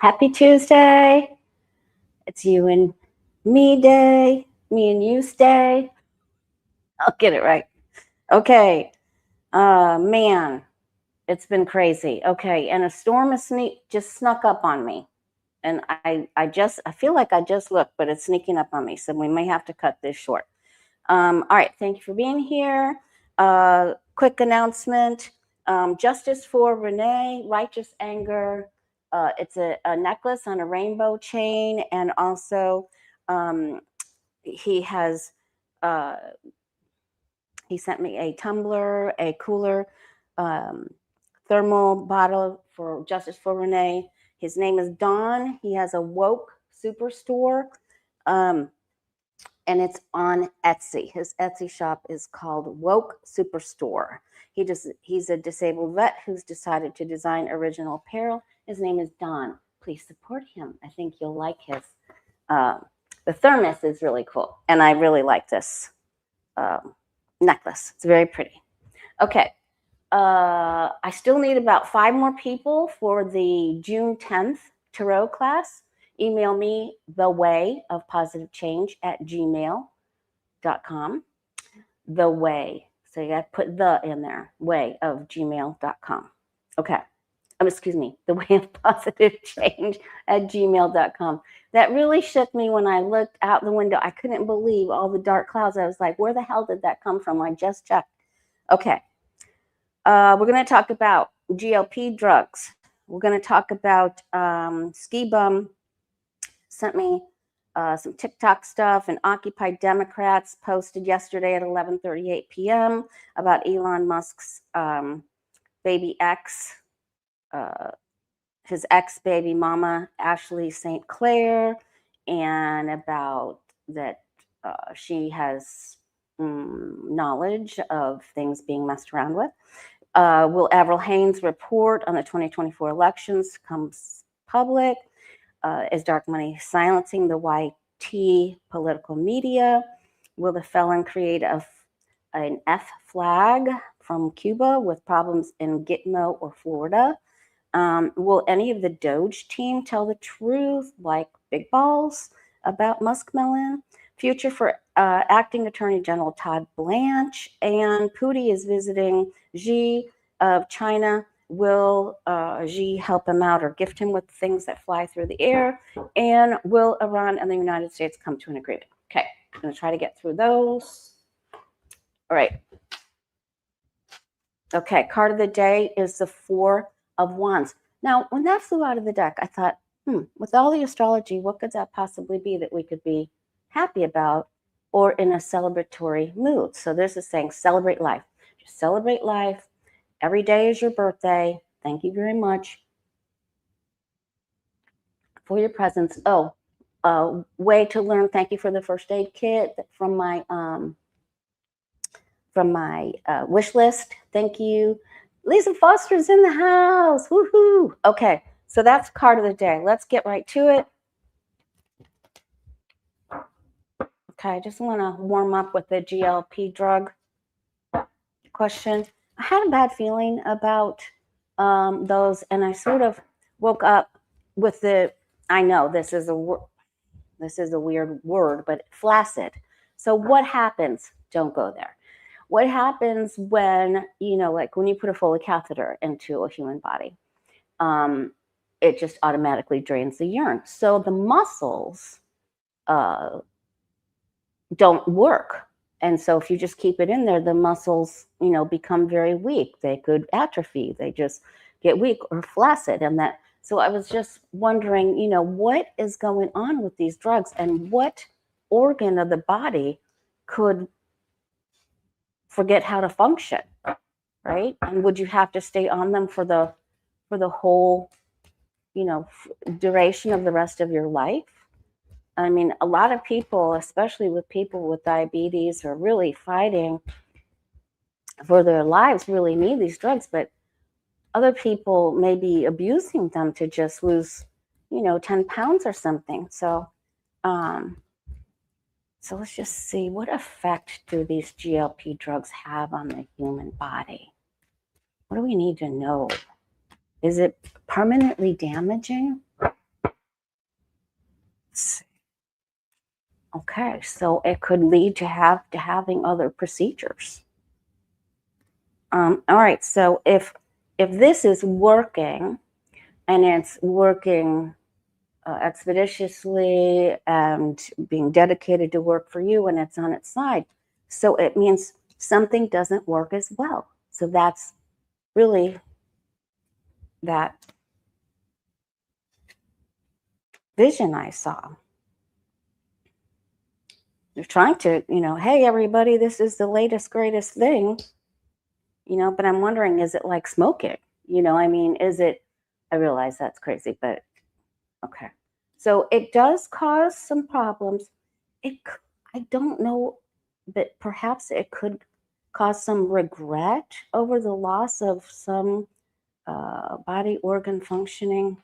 Happy Tuesday. It's you and me day, me and you stay. I'll get it right. Okay. Man, it's been crazy. Okay. And a storm is just snuck up on me. And I feel like I just looked, but it's sneaking up on me. So we may have to cut this short. All right. Thank you for being here. Quick announcement. Justice for Renee, righteous anger. It's a necklace on a rainbow chain, and also he has he sent me a tumbler, a cooler, thermal bottle for Justice for Renee. His name is Don. He has a woke superstore, and it's on Etsy. His Etsy shop is called Woke Superstore. He's a disabled vet who's decided to design original apparel. His name is Don. Please support him. I think you'll like his. The thermos is really cool, and I really like this necklace. It's very pretty. Okay. I still need about 5 more people for the June 10th tarot class. Email me thewayofpositivechange@gmail.com. The way. So you got to put the in there. Way of gmail.com. Okay. Excuse me. The way of positive change @gmail.com. That really shook me when I looked out the window. I couldn't believe all the dark clouds. I was like, where the hell did that come from? I just checked. Okay. We're going to talk about GLP drugs. We're going to talk about Ski Bum sent me some TikTok stuff, and Occupy Democrats posted yesterday at 11:38 p.m. about Elon Musk's baby ex, his ex-baby mama, Ashley St. Clair, and about that she has knowledge of things being messed around with. Will Avril Haynes report on the 2024 elections comes public? Is dark money silencing the YT political media? Will the Felon create an F flag from Cuba with problems in Gitmo or Florida? Will any of the DOGE team tell the truth, like Big Balls, about Muskmelon? Future for Acting Attorney General Todd Blanche, and Putin is visiting Xi of China. Will Xi help him out or gift him with things that fly through the air? And will Iran and the United States come to an agreement? Okay, I'm going to try to get through those. All right. Okay, card of the day is the 4 of Wands. Now, when that flew out of the deck, I thought, with all the astrology, what could that possibly be that we could be happy about or in a celebratory mood? So this is saying celebrate life. Just celebrate life. Every day is your birthday. Thank you very much for your presence. Oh, way to learn. Thank you for the first aid kit from my wish list. Thank you. Lisa Foster's in the house. Woohoo. Okay, so that's card of the day. Let's get right to it. Okay, I just want to warm up with the GLP drug question. I had a bad feeling about those, and I sort of woke up with I know this is a weird word, but flaccid. So what happens? Don't go there. What happens when, like when you put a Foley catheter into a human body? It just automatically drains the urine. So the muscles don't work. And so if you just keep it in there, the muscles, become very weak. They could atrophy. They just get weak or flaccid. So I was just wondering, what is going on with these drugs, and what organ of the body could forget how to function, right? And would you have to stay on them for the whole, duration of the rest of your life? I mean, a lot of people, especially with people with diabetes, are really fighting for their lives, really need these drugs, but other people may be abusing them to just lose, 10 pounds or something. So let's just see, what effect do these GLP drugs have on the human body? What do we need to know? Is it permanently damaging? Okay, so it could lead to having other procedures. All right, so if this is working and it's working expeditiously and being dedicated to work for you and it's on its side, so it means something doesn't work as well. So that's really that vision I saw. They're trying to, hey, everybody, this is the latest, greatest thing, but I'm wondering, is it like smoking? I mean, I realize that's crazy, but okay. So it does cause some problems. I don't know, but perhaps it could cause some regret over the loss of some body organ functioning.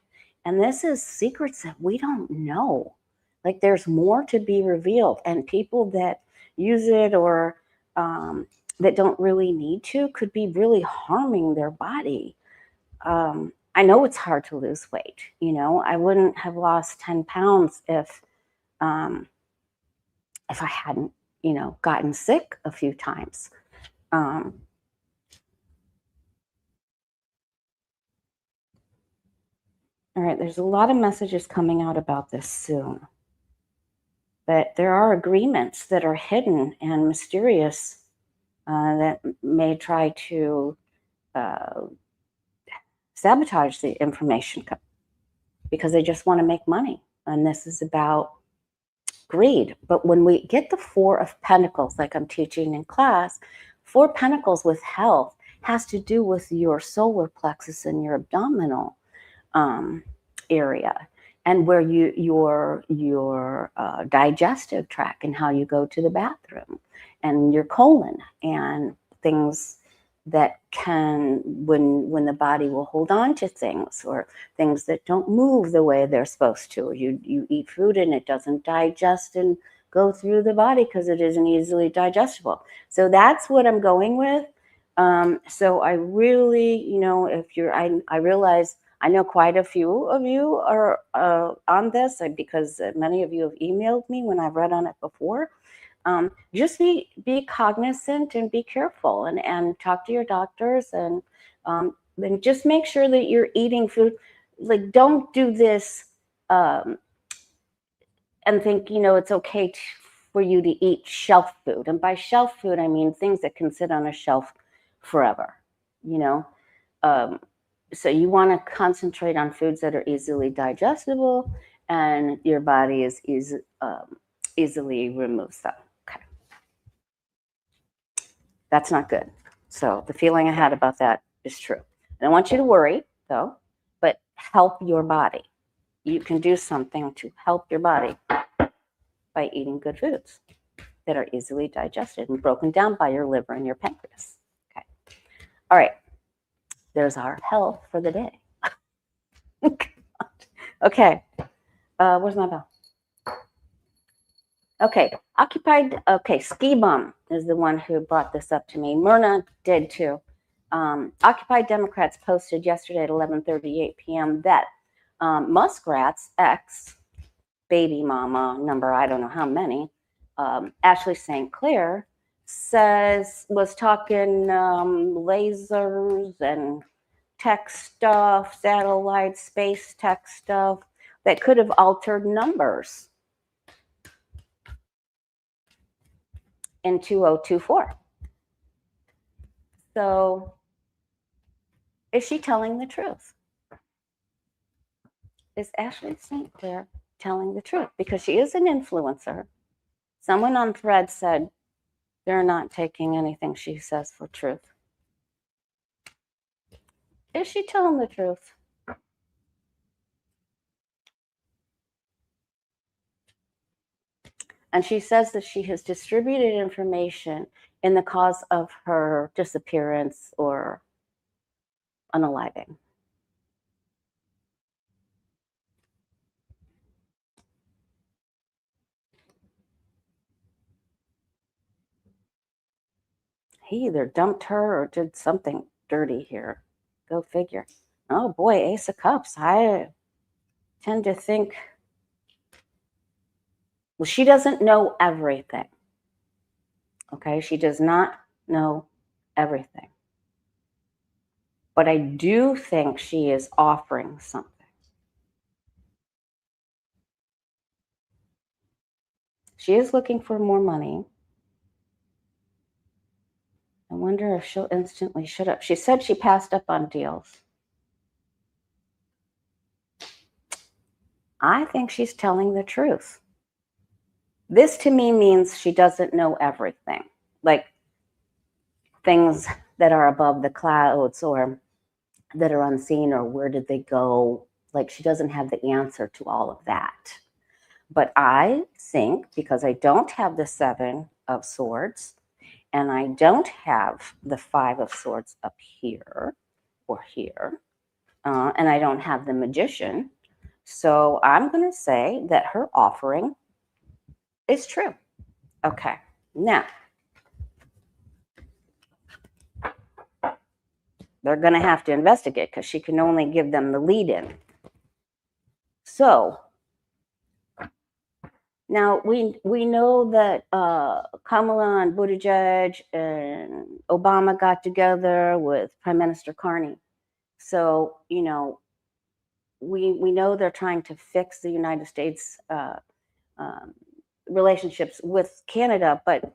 And this is secrets that we don't know. Like there's more to be revealed, and people that use it or that don't really need to could be really harming their body. I know it's hard to lose weight. I wouldn't have lost 10 pounds if I hadn't, gotten sick a few times. All right, there's a lot of messages coming out about this soon. But there are agreements that are hidden and mysterious that may try to uh, sabotage the information because they just want to make money. And this is about greed. But when we get the Four of Pentacles, like I'm teaching in class, Four Pentacles with health has to do with your solar plexus and your abdominal area, and where your digestive tract and how you go to the bathroom, and your colon and things that can when the body will hold on to things, or things that don't move the way they're supposed to. You eat food and it doesn't digest and go through the body because it isn't easily digestible. So that's what I'm going with. So I really, if you're, I realize I know quite a few of you are on this because many of you have emailed me when I've read on it before. Just be cognizant and be careful, and talk to your doctors, and just make sure that you're eating food. Like, don't do this and think, it's okay for you to eat shelf food. And by shelf food, I mean things that can sit on a shelf forever, so you want to concentrate on foods that are easily digestible and your body is easily removes them. Okay. That's not good. So the feeling I had about that is true. I don't want you to worry, though, but help your body. You can do something to help your body by eating good foods that are easily digested and broken down by your liver and your pancreas. Okay. All right. There's our health for the day. Okay. Where's my bell? Okay. Ski Bum is the one who brought this up to me. Myrna did too. Occupy Democrats posted yesterday at 11:38 p.m. that Muskrat's ex baby mama number, I don't know how many, Ashley St. Clair, was talking lasers and tech stuff, satellite, space tech stuff that could have altered numbers in 2024. So is she telling the truth? Is Ashley St. Clair telling the truth? Because she is an influencer. Someone on Thread said they're not taking anything she says for truth. Is she telling the truth? And she says that she has distributed information in the cause of her disappearance or unaliving. He either dumped her or did something dirty here. Go figure. Oh boy, Ace of Cups. I tend to think Well, she doesn't know everything. Okay, she does not know everything. But I do think she is offering something. She is looking for more money. I wonder if she'll instantly shut up. She said she passed up on deals. I think she's telling the truth. This to me means she doesn't know everything, like things that are above the clouds or that are unseen, or where did they go? Like she doesn't have the answer to all of that. But I think, because I don't have the Seven of Swords and I don't have the Five of Swords up here or here, and I don't have the Magician, so I'm going to say that her offering is true. Okay, now they're going to have to investigate because she can only give them the lead in. So now we know that Kamala and Buttigieg and Obama got together with Prime Minister Carney. So, you know, we know they're trying to fix the United States relationships with Canada, but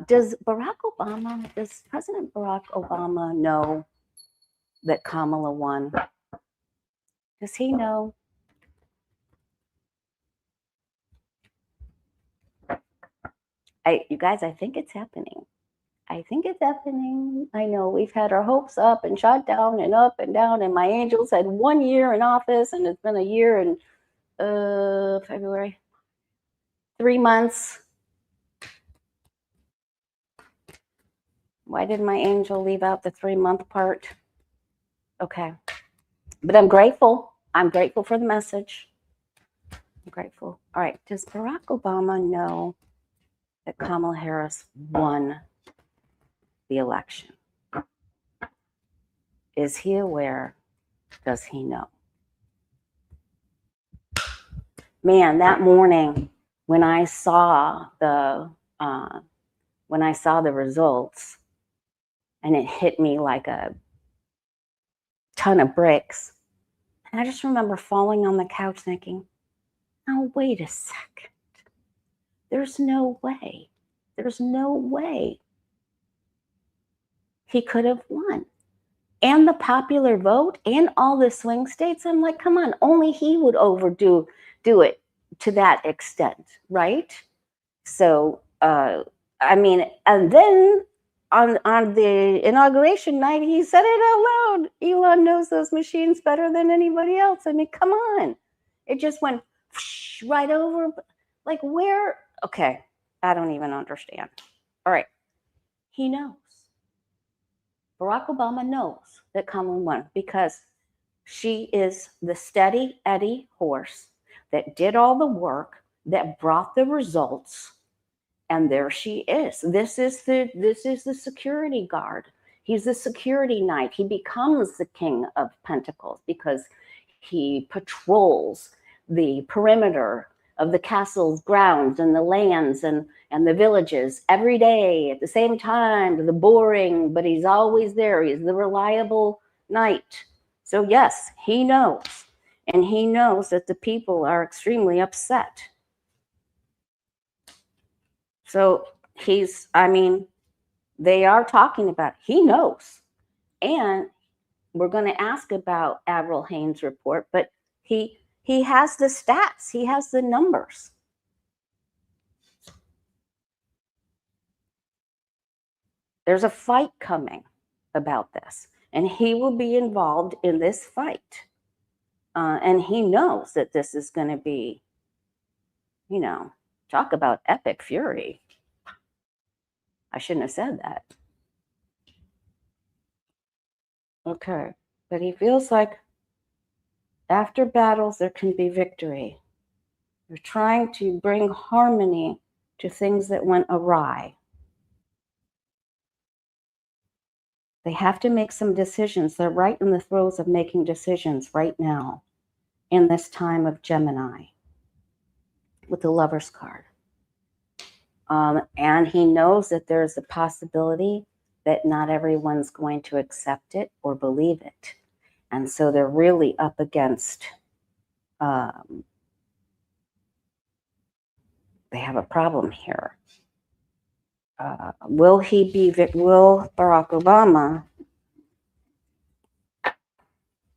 does President Barack Obama know that Kamala won? Does he know? You guys, I think it's happening. I think it's happening. I know we've had our hopes up and shot down and up and down, and my angels had 1 year in office, and it's been a year and February, 3 months. Why did my angel leave out the 3-month part? Okay, but I'm grateful. I'm grateful for the message. I'm grateful. All right, does Barack Obama know that Kamala Harris won the election? Is he aware? Does he know? Man, that morning when I saw the results, and it hit me like a ton of bricks, and I just remember falling on the couch thinking, "Oh, wait a second. There's no way. There's no way he could have won." And the popular vote and all the swing states, I'm like, come on, only he would overdo it to that extent, right? So, I mean, and then on the inauguration night, he said it out loud. Elon knows those machines better than anybody else. I mean, come on. It just went right over. Like where? Okay, I don't even understand. All right, he knows. Barack Obama knows that Kamala won because she is the steady Eddie horse that did all the work, that brought the results, and there she is. This is the security guard. He's the security knight. He becomes the King of Pentacles because he patrols the perimeter of the castle's grounds and the lands and the villages every day at the same time, the boring, but he's always there. He's the reliable knight. So yes, he knows. And he knows that the people are extremely upset. So they are talking about it. He knows. And we're going to ask about Avril Haynes' report, but he has the stats. He has the numbers. There's a fight coming about this, and he will be involved in this fight. And he knows that this is going to be, talk about epic fury. I shouldn't have said that. Okay, but he feels like after battles, there can be victory. They're trying to bring harmony to things that went awry. They have to make some decisions. They're right in the throes of making decisions right now in this time of Gemini. with the Lover's card. And he knows that there's a possibility that not everyone's going to accept it or believe it. And so they're really up against, they have a problem here. Will Barack Obama,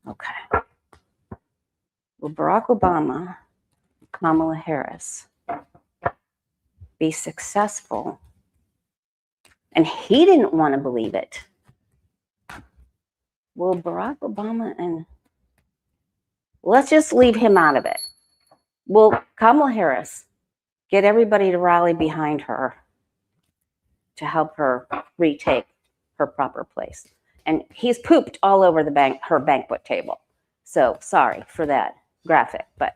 okay. Will Barack Obama, Kamala Harris, be successful? And he didn't want to believe it. Will Barack Obama let's just leave him out of it. Will Kamala Harris get everybody to rally behind her to help her retake her proper place? And he's pooped all over her banquet table. So sorry for that graphic, but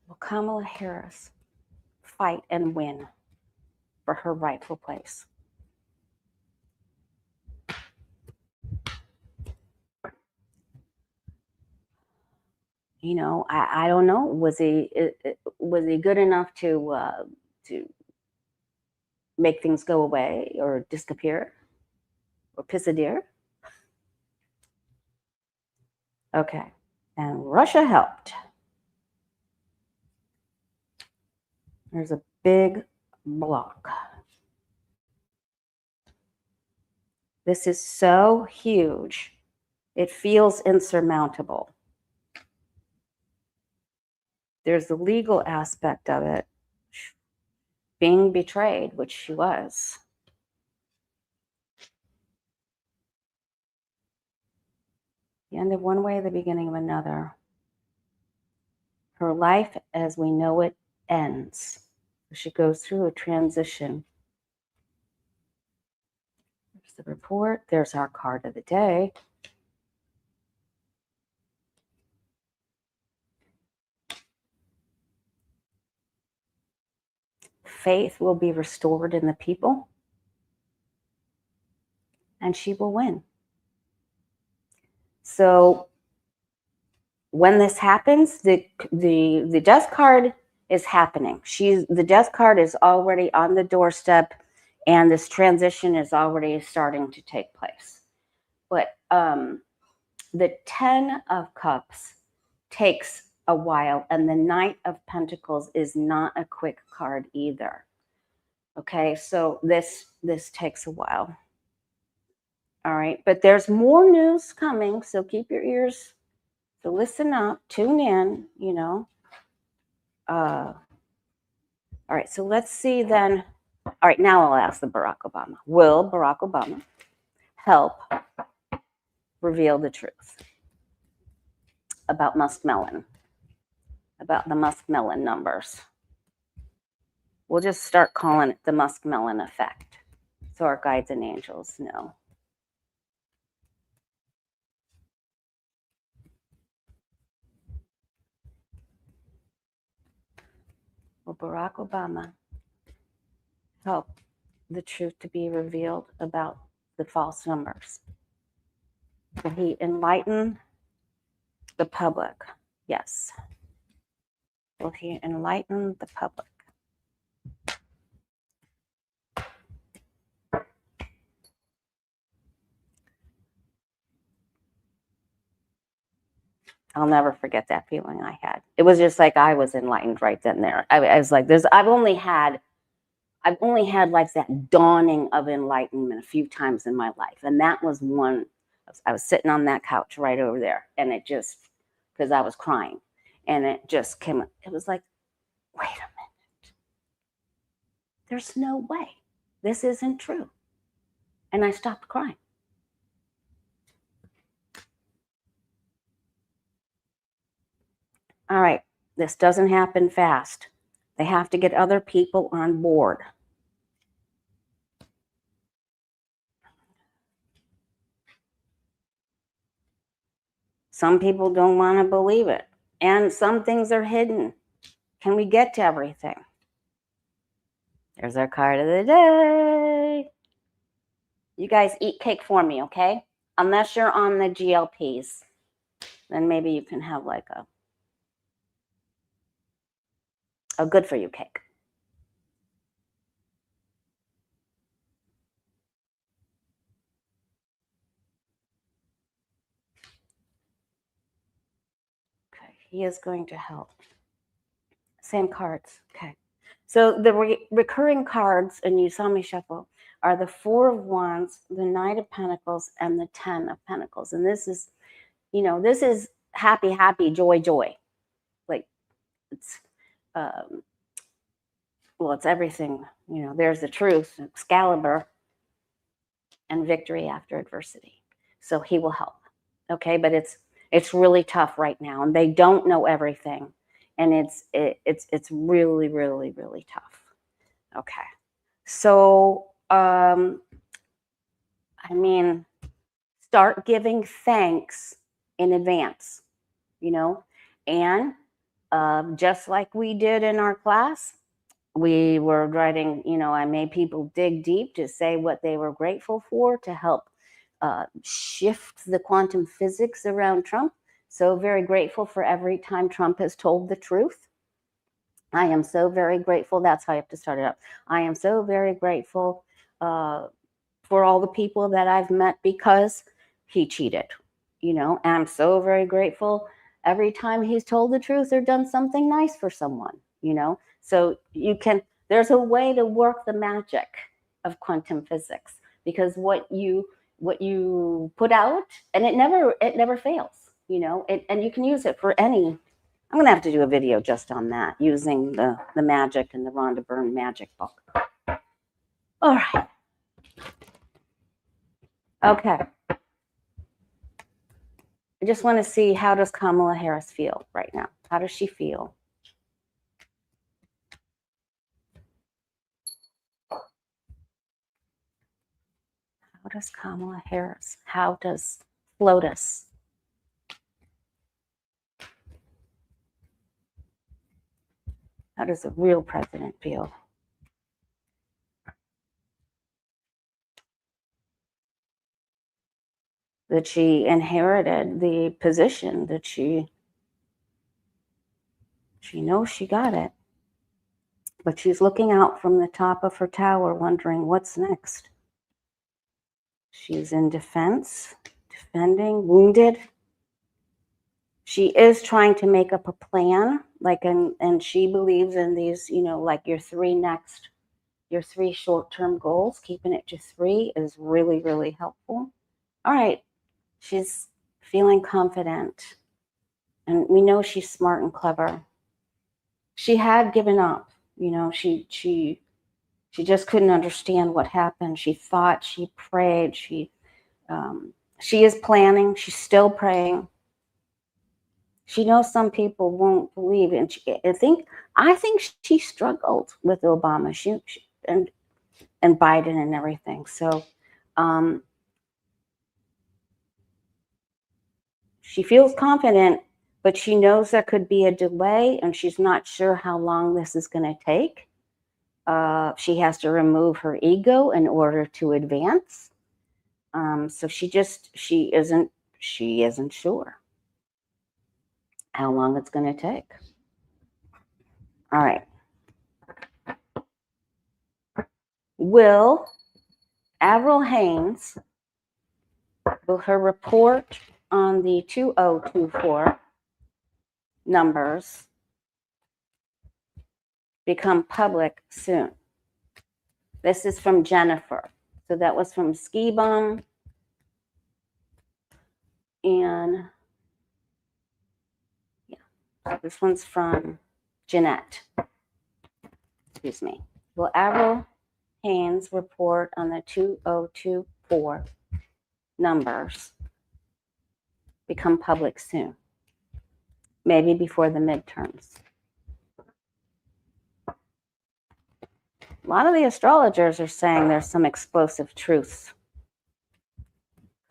will Kamala Harris fight and win for her rightful place? You know, I don't know. Was he good enough to make things go away or disappear or piss a deer? Okay, and Russia helped. There's a big block. This is so huge. It feels insurmountable. There's the legal aspect of it. Being betrayed, which she was. The end of one way, the beginning of another. Her life as we know it ends. She goes through a transition. There's the report. There's our card of the day. Faith will be restored in the people, and she will win. So when this happens, the death card is happening. The death card is already on the doorstep, and this transition is already starting to take place. But the 10 of Cups takes a while, and the Knight of Pentacles is not a quick card either. Okay, so this takes a while. All right, but there's more news coming, so keep your ears, so listen up, tune in, you know. All right, so let's see then. All right, now I'll ask the Barack Obama. Will Barack Obama help reveal the truth about Muskmelon, about the Muskmelon numbers? We'll just start calling it the Muskmelon effect, so our guides and angels know. Will Barack Obama help the truth to be revealed about the false numbers? Will he enlighten the public? Yes. Will he enlighten the public? I'll never forget that feeling I had. It was just like I was enlightened right then and there. I was like, I've only had like that dawning of enlightenment a few times in my life. And that was one. I was sitting on that couch right over there, and it just, because I was crying, and it just came, it was like, wait a minute. There's no way. This isn't true. And I stopped crying. All right, this doesn't happen fast. They have to get other people on board. Some people don't want to believe it. And some things are hidden. Can we get to everything? There's our card of the day. You guys eat cake for me, okay? Unless you're on the GLPs, then maybe you can have like a good for you cake. Okay, he is going to help. Same cards, okay. So the recurring cards, and you saw me shuffle, are the Four of Wands, the Knight of Pentacles, and the Ten of Pentacles. And this is, this is happy, happy, joy, joy. Like it's, well, it's everything. There's the truth, Excalibur, and victory after adversity. So he will help. Okay, but it's really tough right now, and they don't know everything, and it's really, really, really tough. Okay, so start giving thanks in advance, and just like we did in our class, we were writing, I made people dig deep to say what they were grateful for to help shift the quantum physics around Trump. So very grateful for every time Trump has told the truth. I am so very grateful. That's how I have to start it up. I am so very grateful for all the people that I've met because he cheated, and I'm so very grateful every time he's told the truth or done something nice for someone, So there's a way to work the magic of quantum physics, because what you put out, and it never fails, and you can use it for any. I'm gonna have to do a video just on that, using the magic and the Rhonda Byrne magic book. All right. Okay. I just want to see, how does Kamala Harris feel right now? How does she feel? How does Kamala Harris? How does Lotus? How does a real president feel? That she inherited the position, that she knows she got it, but she's looking out from the top of her tower wondering what's next. She's in defense, defending, wounded. She is trying to make up a plan, and she believes in these, like your three short-term goals. Keeping it to 3 is really, really helpful. All right, she's feeling confident, and we know she's smart and clever. She had given up, she just couldn't understand what happened. She thought, she prayed, she is planning, she's still praying. She knows some people won't believe, and I think she struggled with Obama, and Biden and everything. So she feels confident, but she knows there could be a delay, and she's not sure how long this is going to take. She has to remove her ego in order to advance. So she isn't sure how long it's going to take. All right. Will Avril Haynes, will her report on the 2024 numbers become public soon? This is from Jennifer. So that was from Ski Bum. And yeah, this one's from Jeanette. Excuse me. Will Avril Haynes report on the 2024 numbers become public soon? Maybe before the midterms. A lot of the astrologers are saying there's some explosive truths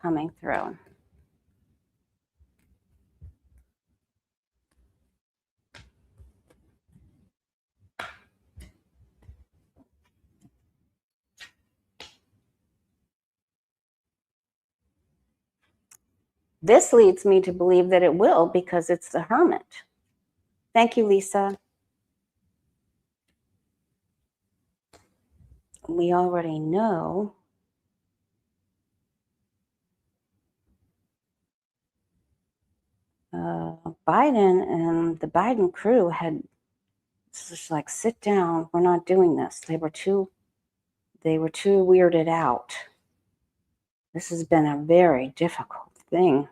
coming through. This leads me to believe that it will, because it's the Hermit. Thank you, Lisa. We already know Biden and the Biden crew had just like, sit down, we're not doing this. They were too weirded out. This has been a very difficult thing.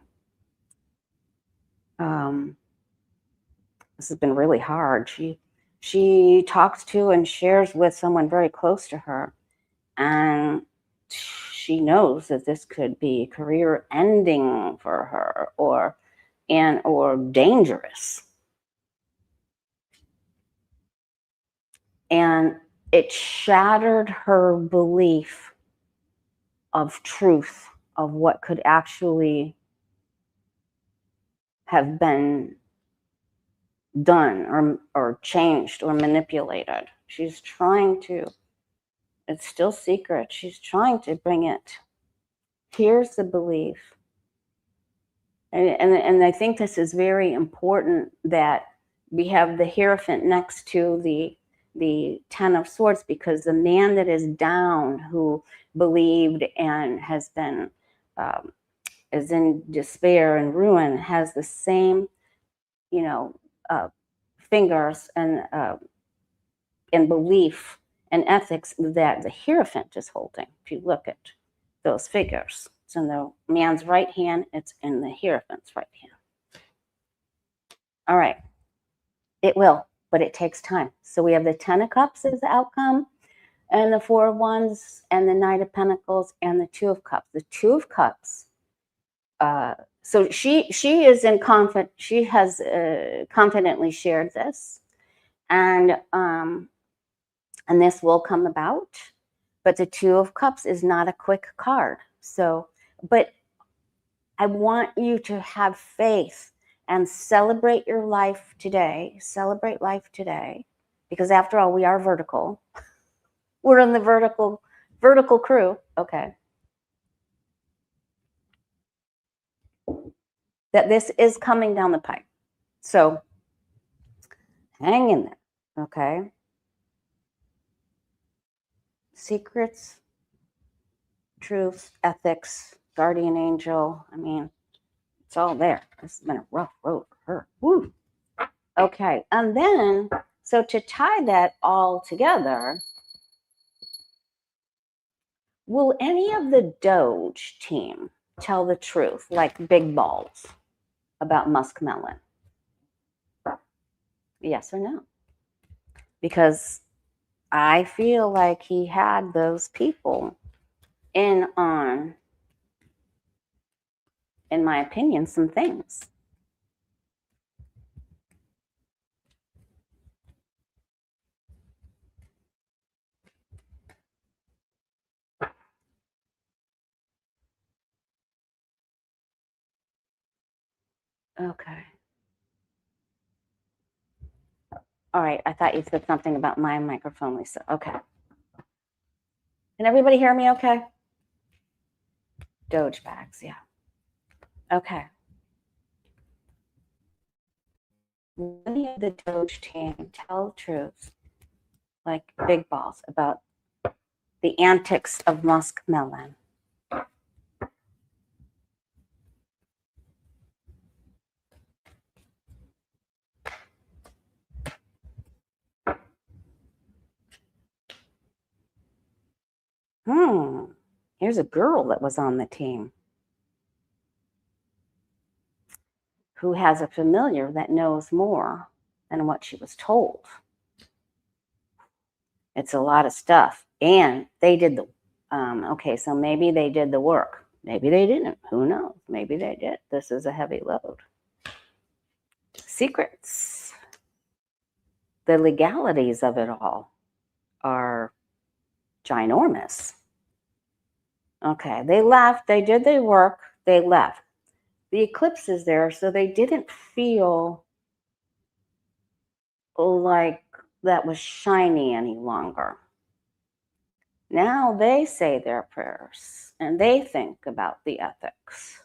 This has been really hard. She talks to and shares with someone very close to her, and she knows that this could be career ending for her, or dangerous. And it shattered her belief of truth, of what could actually have been done or changed or manipulated. She's trying to, it's still secret. She's trying to bring it. Here's the belief. And I think this is very important, that we have the Hierophant next to the Ten of Swords, because the man that is down, who believed and has been is in despair and ruin, has the same, fingers and belief and ethics that the Hierophant is holding. If you look at those figures, it's in the man's right hand, it's in the Hierophant's right hand. All right, it will, but it takes time. So we have the Ten of Cups as the outcome, and the Four of Wands, and the Knight of Pentacles, and the Two of Cups. The Two of Cups. So she is in confident. She has confidently shared this, and this will come about. But the Two of Cups is not a quick card. So, but I want you to have faith and celebrate your life today. Celebrate life today, because after all, we are vertical. We're in the vertical crew. Okay. That this is coming down the pipe. So hang in there. Okay. Secrets, truths, ethics, guardian angel. I mean, it's all there. This has been a rough road for her. Woo. Okay. And then, so to tie that all together, will any of the Doge team tell the truth, like Big Balls, about Muskmelon? Yes or no? Because I feel like he had those people in on, in my opinion, some things. Okay. All right. I thought you said something about my microphone, Lisa. Okay. Can everybody hear me okay? Doge bags, yeah. Okay. Many of the Doge team tell truths, like Big Balls, about the antics of Muskmelon. Here's a girl that was on the team who has a familiar that knows more than what she was told. It's a lot of stuff. And they did the, okay, so maybe they did the work. Maybe they didn't. Who knows? Maybe they did. This is a heavy load. Secrets. The legalities of it all are ginormous. Okay, they left. They did their work. They left. The eclipse is there, so they didn't feel like that was shiny any longer. Now they say their prayers and they think about the ethics.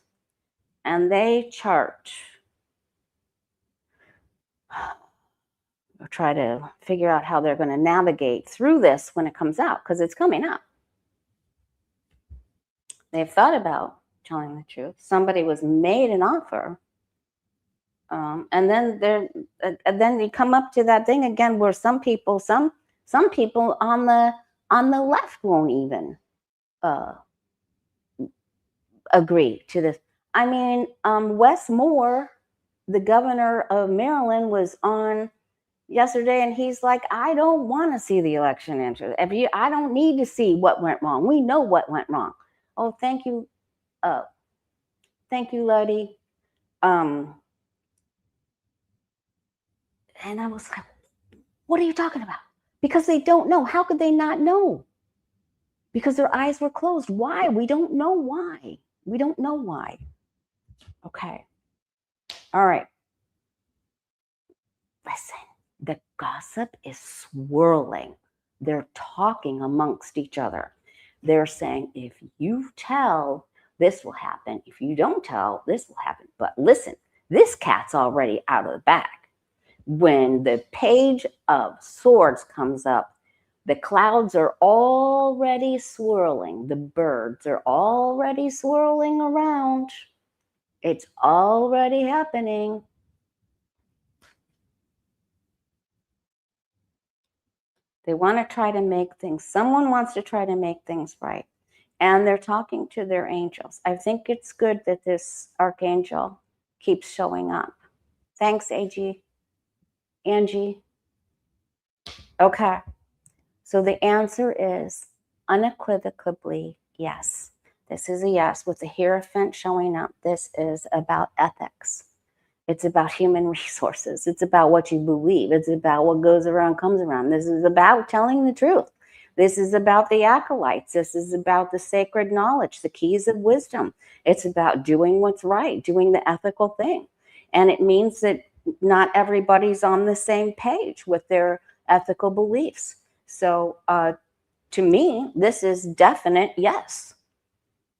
and they chart or try to figure out how they're going to navigate through this when it comes out, because it's coming out. They've thought about telling the truth. Somebody was made an offer, and then you come up to that thing again where some people on the left won't even agree to this. I mean, Wes Moore, the governor of Maryland, was on yesterday, and he's like, I don't want to see the election enter. I don't need to see what went wrong. We know what went wrong. Oh, thank you, Luddy. And I was like, what are you talking about? Because they don't know. How could they not know? Because their eyes were closed. Why? We don't know why. We don't know why. Okay. All right. Listen, the gossip is swirling. They're talking amongst each other. They're saying, if you tell, this will happen. If you don't tell, this will happen. But listen, this cat's already out of the bag. When the Page of Swords comes up, the clouds are already swirling. The birds are already swirling around. It's already happening. They want to try to make things, someone wants to try to make things right. And they're talking to their angels. I think it's good that this archangel keeps showing up. Thanks, Angie. Okay. So the answer is unequivocally yes. This is a yes. With the Hierophant showing up, this is about ethics. It's about human resources. It's about what you believe. It's about what goes around comes around. This is about telling the truth. This is about the acolytes. This is about the sacred knowledge, the keys of wisdom. It's about doing what's right, doing the ethical thing. And it means that not everybody's on the same page with their ethical beliefs. So to me, this is definite yes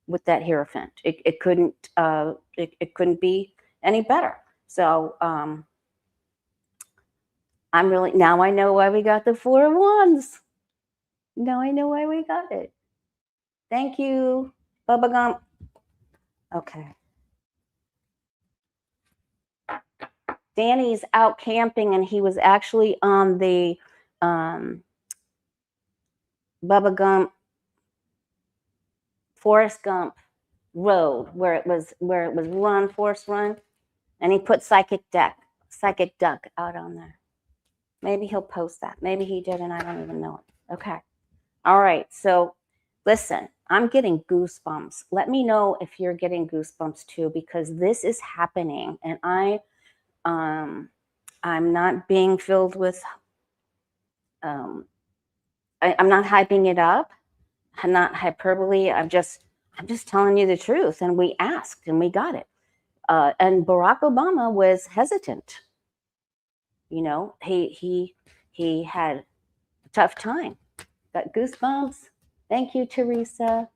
with that Hierophant. It couldn't be any better. So I'm really, now I know why we got the 4 of Wands. Now I know why we got it. Thank you, Bubba Gump. Okay. Danny's out camping, and he was actually on the Bubba Gump, Forrest Gump road where it was run, Forrest Run, and he put Psychic Duck out on there. Maybe he'll post that. Maybe he did, and I don't even know it. Okay. All right. So listen, I'm getting goosebumps. Let me know if you're getting goosebumps too, because this is happening, and I'm not being filled with I'm not hyping it up. I'm not hyperbole. I'm just telling you the truth. And we asked, and we got it. And Barack Obama was hesitant. You know, he had a tough time. Got goosebumps. Thank you, Teresa.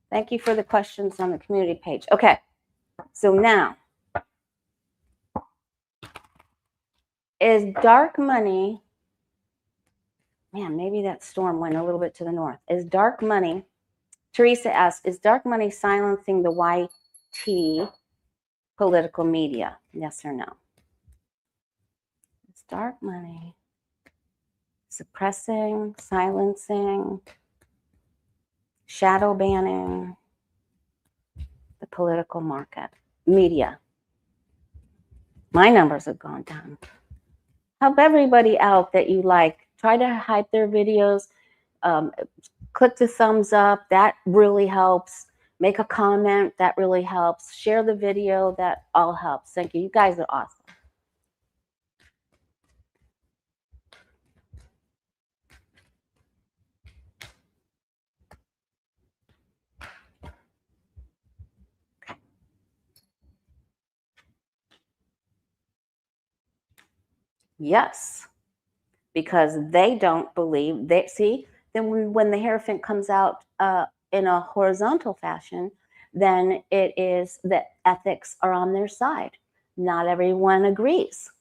Thank you for the questions on the community page. Okay, so now, is dark money, man, maybe that storm went a little bit to the north. Is dark money, Teresa asks, is dark money silencing the YT political media? Yes or no? Is dark money suppressing, silencing, shadow banning the political market, media? My numbers have gone down. Help everybody out that you like. Try to hype their videos. Click the thumbs up. That really helps. Make a comment. That really helps. Share the video. That all helps. Thank you. You guys are awesome. Yes, because they don't believe. They see, then when the Hierophant comes out in a horizontal fashion, then it is that ethics are on their side. Not everyone agrees.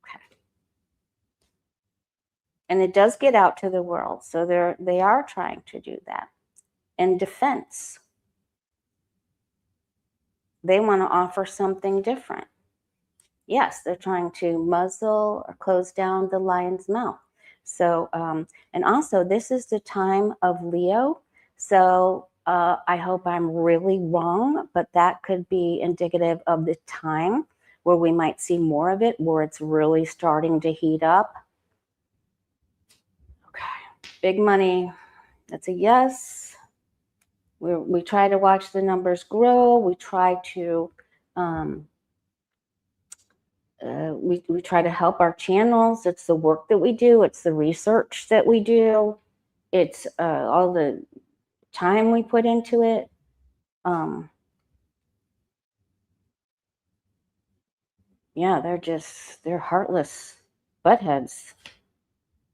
Okay. And it does get out to the world. So they are trying to do that. In defense, they want to offer something different. Yes, they're trying to muzzle or close down the lion's mouth. So, and also this is the time of Leo. So I hope I'm really wrong, but that could be indicative of the time where we might see more of it, where it's really starting to heat up. Okay, big money, that's a yes. We try to watch the numbers grow. We try to we try to help our channels. It's the work that we do. It's the research that we do. It's all the time we put into it. Yeah, they're heartless buttheads.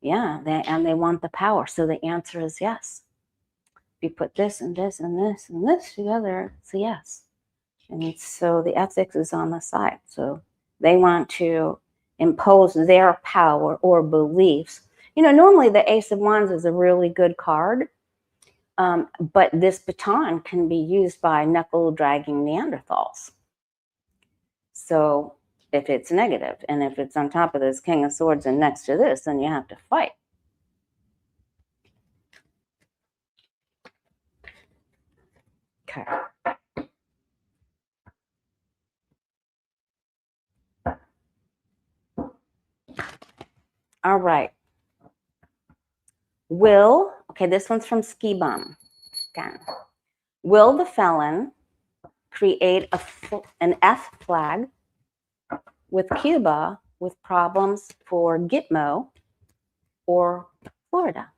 Yeah, they want the power. So the answer is yes. If you put this and this and this and this together, it's a yes. And so the ethics is on the side. So they want to impose their power or beliefs. You know, normally the Ace of Wands is a really good card, but this baton can be used by knuckle-dragging Neanderthals. So if it's negative, and if it's on top of this King of Swords and next to this, then you have to fight. Okay. All right. Okay, this one's from Ski Bum. Again. Will the felon create an F flag with Cuba with problems for Gitmo or Florida?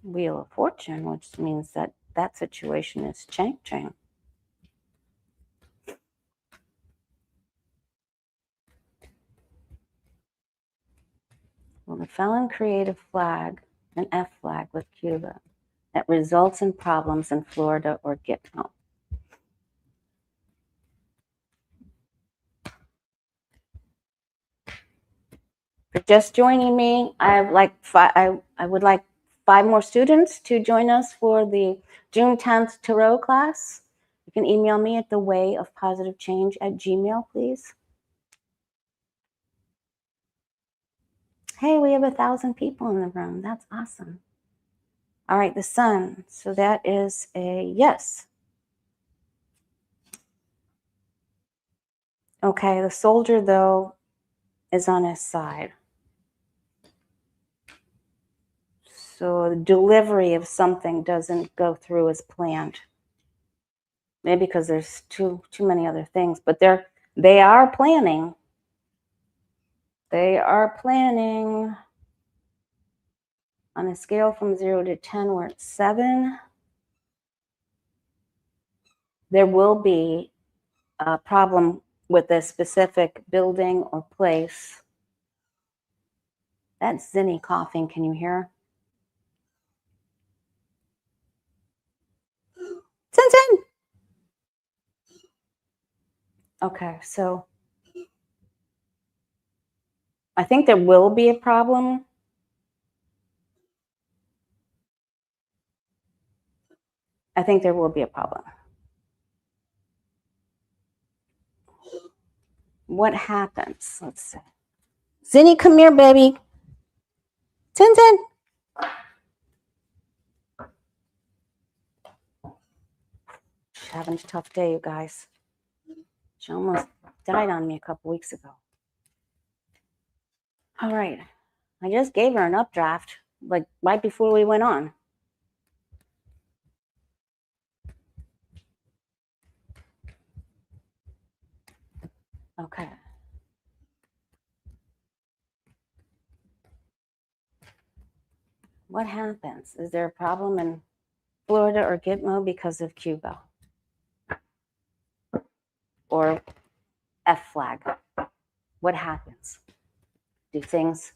Wheel of Fortune, which means that that situation is changing. Will the felon create a flag, an F flag with Cuba that results in problems in Florida or Gitmo? For just joining me, I would like 5 more students to join us for the June 10th Tarot class. You can email me at thewayofpositivechange@gmail, please. Hey, we have 1,000 people in the room. That's awesome. All right, the sun. So that is a yes. Okay, the soldier, though, is on his side. So the delivery of something doesn't go through as planned. Maybe because there's too many other things, but they are planning. They are planning on a scale from 0 to 10, we're at 7. There will be a problem with a specific building or place. That's Zinni coughing. Can you hear? Zin Zin! Okay, so I think there will be a problem. I think there will be a problem. What happens? Let's see. Zinni, come here, baby. Zin Zin! She's having a tough day, you guys. She almost died on me a couple weeks ago. All right. I just gave her an updraft, like right before we went on. Okay. What happens? Is there a problem in Florida or Gitmo because of Cuba? Or F flag? What happens? Do things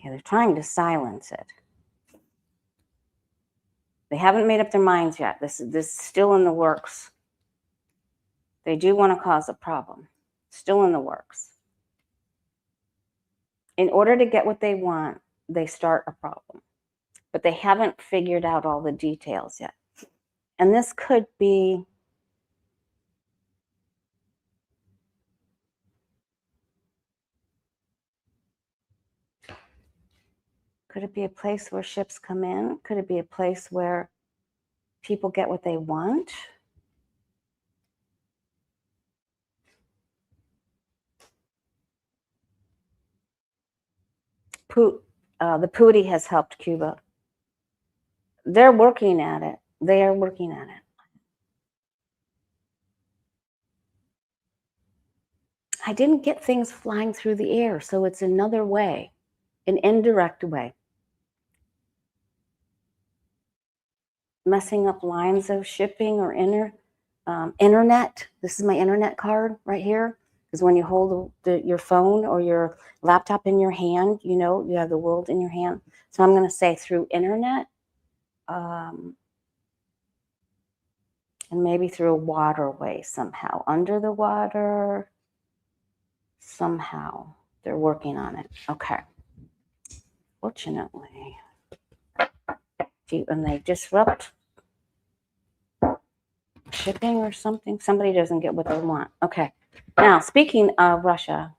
Okay, they're trying to silence it. They haven't made up their minds yet. This is still in the works. They do want to cause a problem. Still in the works. In order to get what they want, they start a problem. But they haven't figured out all the details yet. And this could be could it be a place where ships come in? Could it be a place where people get what they want? The Putin has helped Cuba. They're working at it. They are working at it. I didn't get things flying through the air, so it's another way, an indirect way. Messing up lines of shipping or internet. This is my internet card right here. Because when you hold your phone or your laptop in your hand, you know, you have the world in your hand. So I'm going to say through internet and maybe through a waterway somehow. Under the water, somehow. They're working on it. Okay. Fortunately. And they disrupt shipping or something, somebody doesn't get what they want. Okay. Now, speaking of Russia,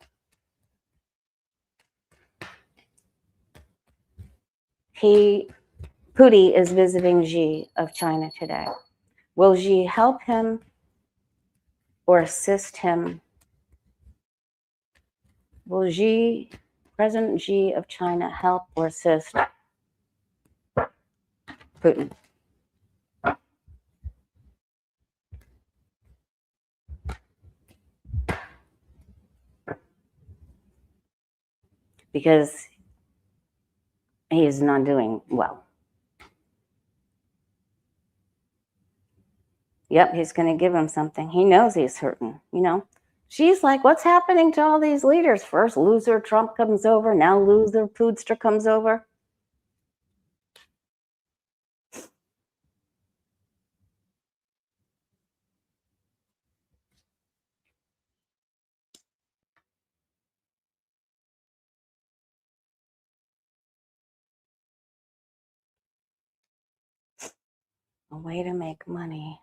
Putin is visiting Xi of China today. Will Xi help him or assist him? Will President Xi of China help or assist Putin? Because he is not doing well. Yep, he's going to give him something. He knows he's hurting, you know. She's like, what's happening to all these leaders? First loser Trump comes over, now loser Pudster comes over. A way to make money.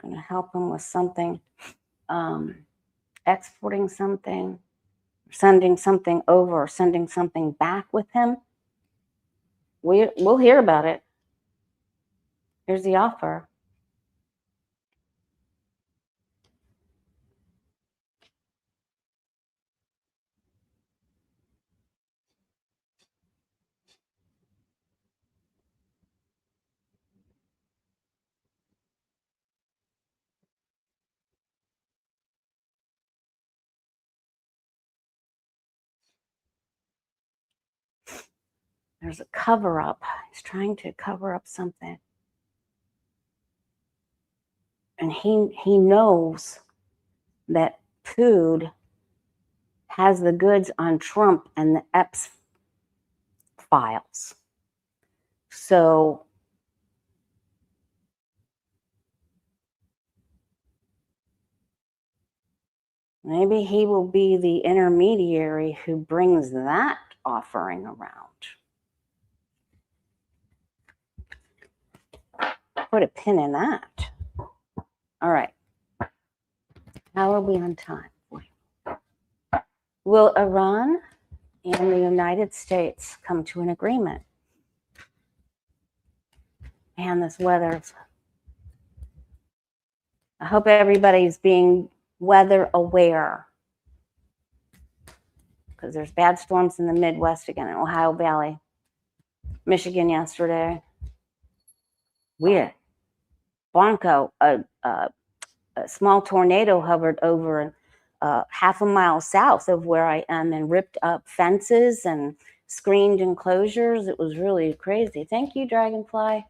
Going to help him with something, exporting something, sending something over, or sending something back with him. We'll hear about it. Here's the offer. There's a cover up. He's trying to cover up something. And he knows that Putin has the goods on Trump and the Epstein Files. So maybe he will be the intermediary who brings that offering around. Put a pin in that. All right. How are we on time? Will Iran and the United States come to an agreement? Man, this weather. I hope everybody's being weather aware. Because there's bad storms in the Midwest again, in Ohio Valley, Michigan yesterday. Weird. Blanco, a small tornado hovered over half a mile south of where I am and ripped up fences and screened enclosures. It was really crazy. Thank you, Dragonfly.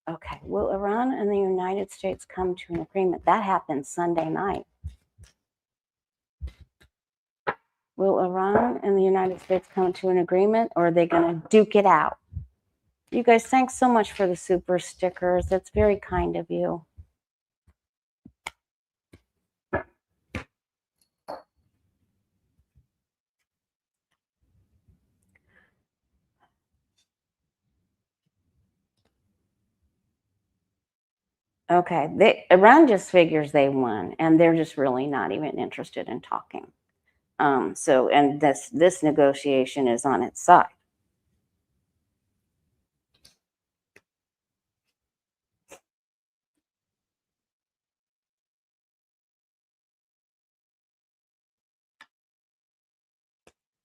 Okay, will Iran and the United States come to an agreement? That happened Sunday night. Will Iran and the United States come to an agreement, or are they going to duke it out? You guys, thanks so much for the super stickers. That's very kind of you. Okay, Iran just figures they won, and they're just really not even interested in talking. And this negotiation is on its side.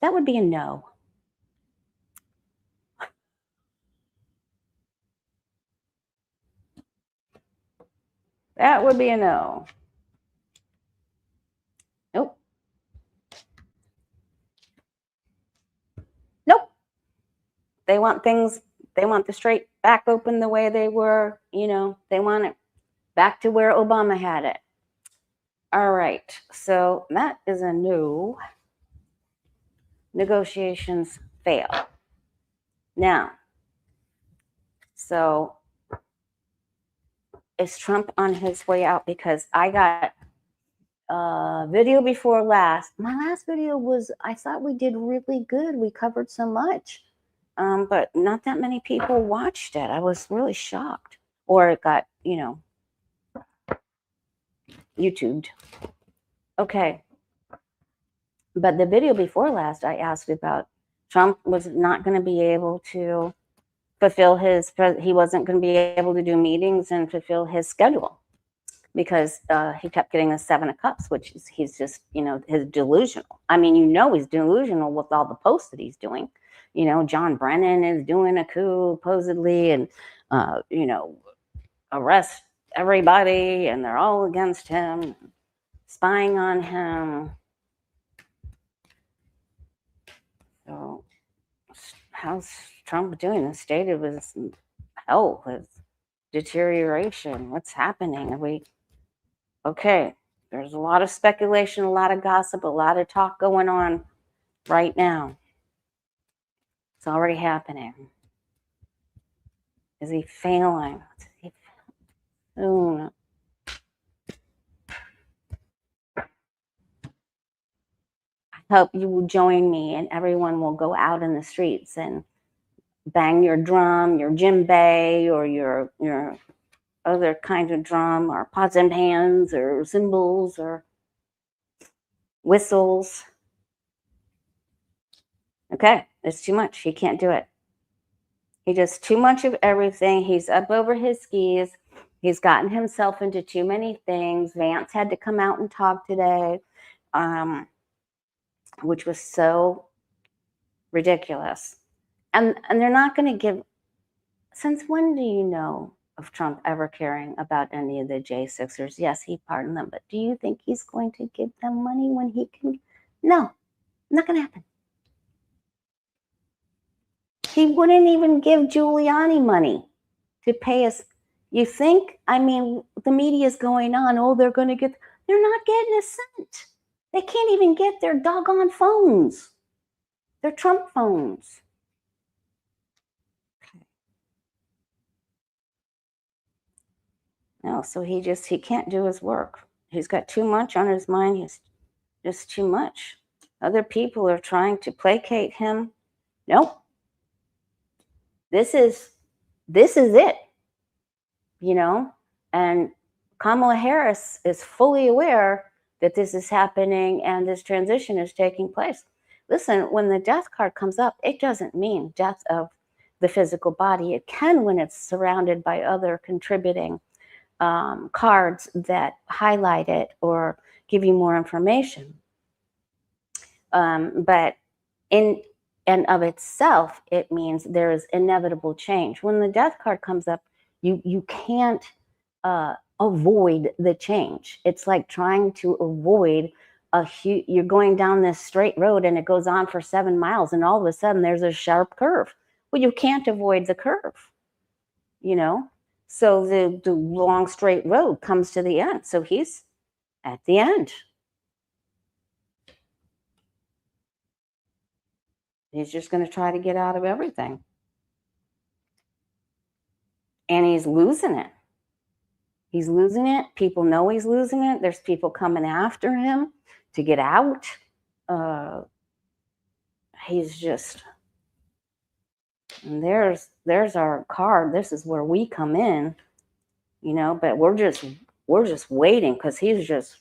That would be a no. That would be a no. Nope. Nope. They want the straight back open the way they were. They want it back to where Obama had it. All right. So that is a no. Negotiations fail. Now, so is Trump on his way out? Because I got video before last. My last video I thought we did really good. We covered so much, but not that many people watched it. I was really shocked. Or it got, YouTubed. Okay. But the video before last, I asked about Trump was not going to be able to fulfill he wasn't going to be able to do meetings and fulfill his schedule because he kept getting the 7 of Cups, which is he's just, his delusional. I mean, he's delusional with all the posts that he's doing. John Brennan is doing a coup supposedly and, arrest everybody and they're all against him, spying on him. So how's Trump doing? The state of his health, his deterioration. What's happening? Okay, there's a lot of speculation, a lot of gossip, a lot of talk going on right now. It's already happening. Is he failing? Soon. I hope you will join me and everyone will go out in the streets and bang your drum, your djembe, or your other kinds of drum, or pots and pans, or cymbals, or whistles. Okay, it's too much. He can't do it. He does too much of everything. He's up over his skis. He's gotten himself into too many things. Vance had to come out and talk today, which was so ridiculous. And they're not going to give. Since when do you know of Trump ever caring about any of the J6ers? Yes, he pardoned them, but do you think he's going to give them money when he can? No, not going to happen. He wouldn't even give Giuliani money to pay us. You think? I mean, the media is going on. Oh, they're not getting a cent. They can't even get their doggone phones. Their Trump phones. No, so he can't do his work. He's got too much on his mind. He's just too much. Other people are trying to placate him. Nope. This is it. And Kamala Harris is fully aware that this is happening and this transition is taking place. Listen, when the death card comes up, it doesn't mean death of the physical body. It can when it's surrounded by other contributing cards that highlight it or give you more information. But in and of itself, it means there is inevitable change. When the death card comes up, you can't avoid the change. It's like trying to avoid you're going down this straight road and it goes on for 7 miles and all of a sudden there's a sharp curve. Well, you can't avoid the curve, So the long straight road comes to the end. So he's at the end. He's just going to try to get out of everything. And he's losing it. He's losing it. People know he's losing it. There's people coming after him to get out. He's just, and there's our card. This is where we come in, you know, but we're just waiting because he's just,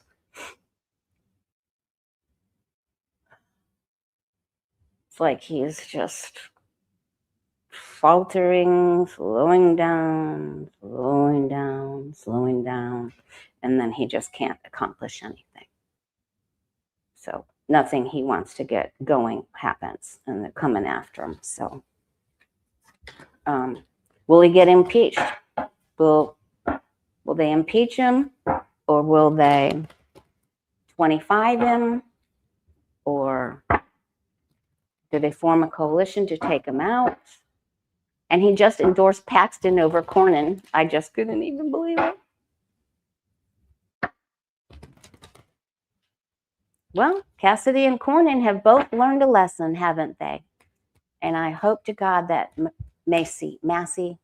it's like he's just faltering, slowing down, and then he just can't accomplish anything. So nothing he wants to get going happens, and they're coming after him. So will he get impeached? Will they impeach him, or will they 25 him, or do they form a coalition to take him out? And he just endorsed Paxton over Cornyn. I just couldn't even believe it. Well, Cassidy and Cornyn have both learned a lesson, haven't they? And I hope to God that Massey, the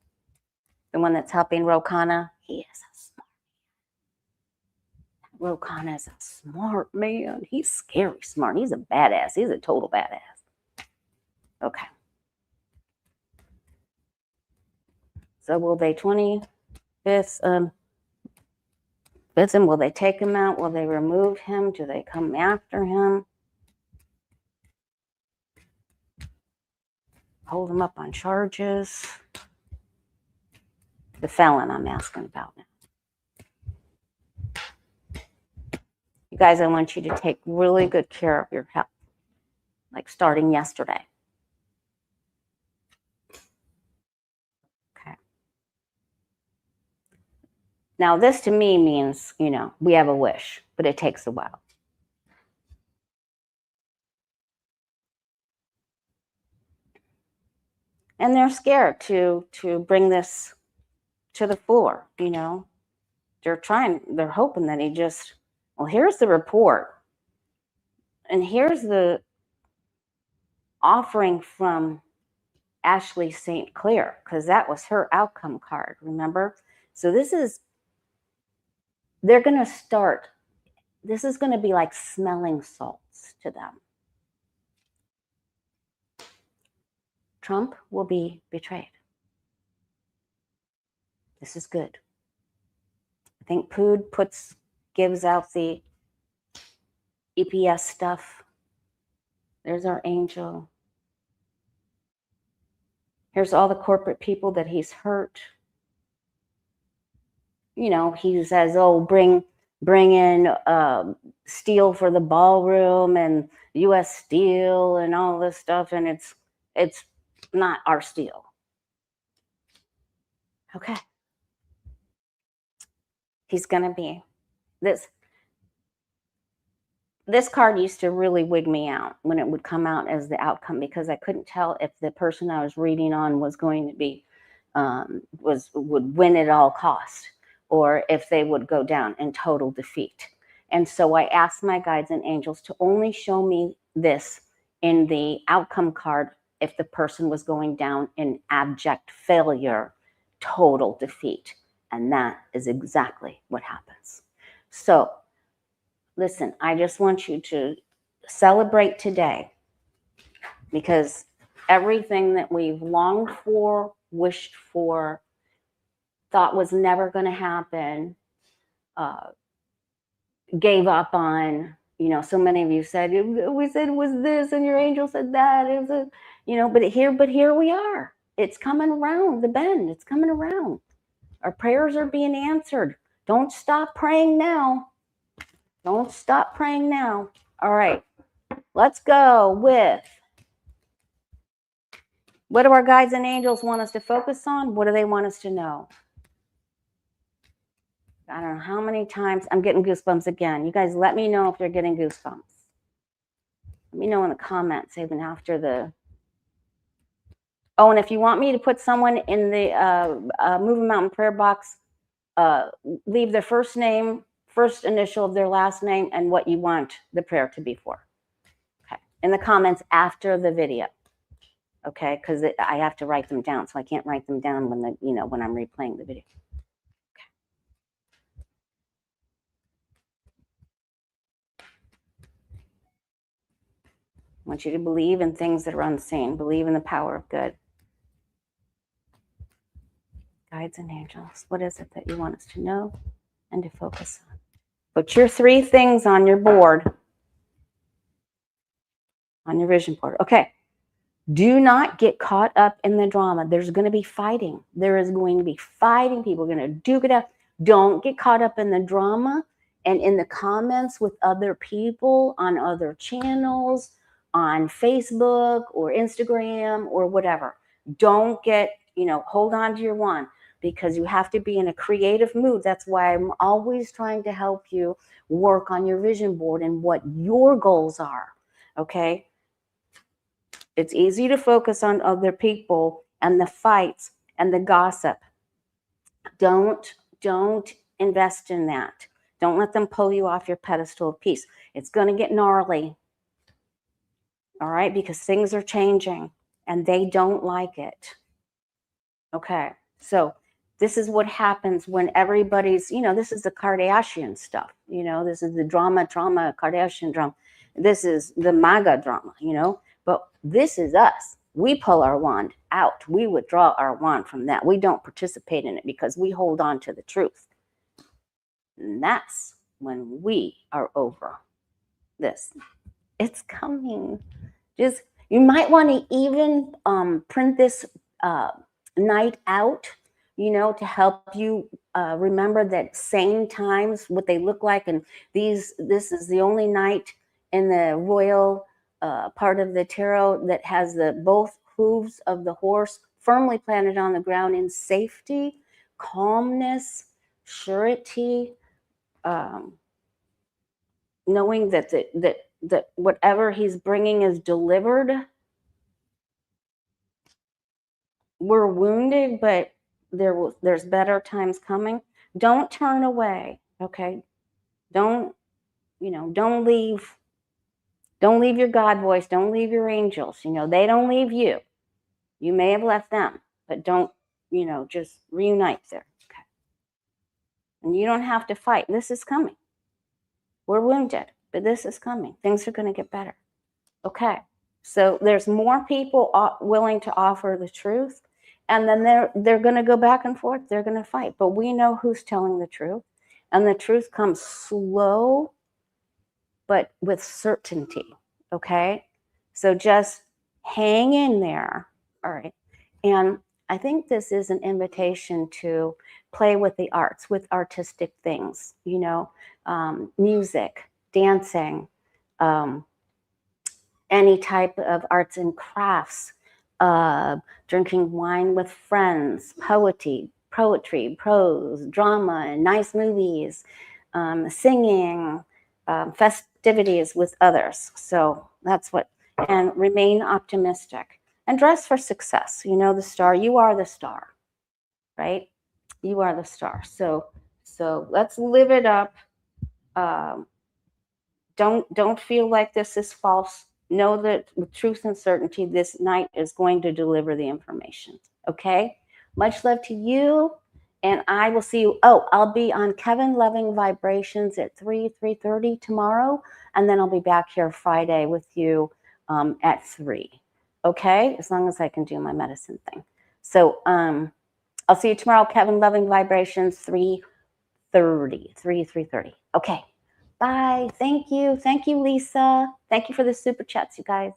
one that's helping Ro Khanna, he is a smart man. Ro Khanna is a smart man. He's scary smart. He's a badass. He's a total badass. Okay. So will they 25th him? Will they take him out? Will they remove him? Do they come after him? Hold him up on charges? The felon I'm asking about now. You guys, I want you to take really good care of your health, like starting yesterday. Okay. Now, this to me means, you know, we have a wish, but it takes a while. And they're scared to bring this to the fore, you know. They're hoping that he just, well, here's the report. And here's the offering from Ashley St. Clair, because that was her outcome card, remember? So they're going to start, this is going to be like smelling salts to them. Trump will be betrayed. This is good. I think Pood gives out the EPS stuff. There's our angel. Here's all the corporate people that he's hurt. You know, he says, oh, bring in steel for the ballroom and U.S. Steel and all this stuff, and it's not our steel. Okay. He's going to be this card used to really wig me out when it would come out as the outcome, because I couldn't tell if the person I was reading on was going to be would win at all costs, or if they would go down in total defeat. And so I asked my guides and angels to only show me this in the outcome card if the person was going down in abject failure, total defeat. And that is exactly what happens. So listen, I just want you to celebrate today, because everything that we've longed for, wished for, thought was never going to happen, gave up on, you know, so many of you said, we said it was this and your angel said that, it was a, you know, but here we are. It's coming around the bend. It's coming around. Our prayers are being answered. Don't stop praying now. Don't stop praying now. All right, let's go with, what do our guides and angels want us to focus on? What do they want us to know? I don't know how many times I'm getting goosebumps again. You guys let me know if you're getting goosebumps. Let me know in the comments, even after the Oh, and if you want me to put someone in the Move a Mountain prayer box, leave their first name, first initial of their last name, and what you want the prayer to be for. Okay, in the comments after the video. Okay, because I have to write them down, so I can't write them down when when I'm replaying the video. Okay. I want you to believe in things that are unseen. Believe in the power of good. Guides and angels. What is it that you want us to know and to focus on? Put your 3 things on your board, on your vision board. Okay. Do not get caught up in the drama. There's going to be fighting. There is going to be fighting. People are going to duke it out. Don't get caught up in the drama and in the comments with other people on other channels, on Facebook or Instagram or whatever. Don't get, hold on to your one, because you have to be in a creative mood. That's why I'm always trying to help you work on your vision board and what your goals are. Okay? It's easy to focus on other people and the fights and the gossip. Don't invest in that. Don't let them pull you off your pedestal of peace. It's going to get gnarly. All right? Because things are changing and they don't like it. Okay. So this is what happens when everybody's, this is the Kardashian stuff. This is the drama, Kardashian drama. This is the MAGA drama, But this is us. We pull our wand out. We withdraw our wand from that. We don't participate in it because we hold on to the truth. And that's when we are over this. It's coming. You might want to even print this night out, to help you remember that same times, what they look like. And this is the only night in the royal part of the tarot that has both hooves of the horse firmly planted on the ground in safety, calmness, surety, knowing that whatever he's bringing is delivered. We're wounded, but there's better times coming. Don't turn away, okay? Don't leave your God voice. Don't leave your angels. They don't leave you. You may have left them, but don't, just reunite there. Okay. And you don't have to fight. This is coming. We're wounded, but this is coming. Things are going to get better. Okay. So there's more people willing to offer the truth. And then they're going to go back and forth. They're going to fight. But we know who's telling the truth. And the truth comes slow, but with certainty. Okay? So just hang in there. All right. And I think this is an invitation to play with the arts, with artistic things, music, dancing, any type of arts and crafts, drinking wine with friends, poetry, prose, drama, and nice movies, singing, festivities with others. So that's and remain optimistic and dress for success. The star, you are the star, right? You are the star. So let's live it up. Don't feel like this is false. Know that with truth and certainty, this night is going to deliver the information. Okay? Much love to you. And I will see you. Oh, I'll be on Kevin Loving Vibrations at 3:30 tomorrow. And then I'll be back here Friday with you at 3. Okay? As long as I can do my medicine thing. So I'll see you tomorrow, Kevin Loving Vibrations, 3:30. Okay. Bye. Thank you. Thank you, Lisa. Thank you for the super chats, you guys.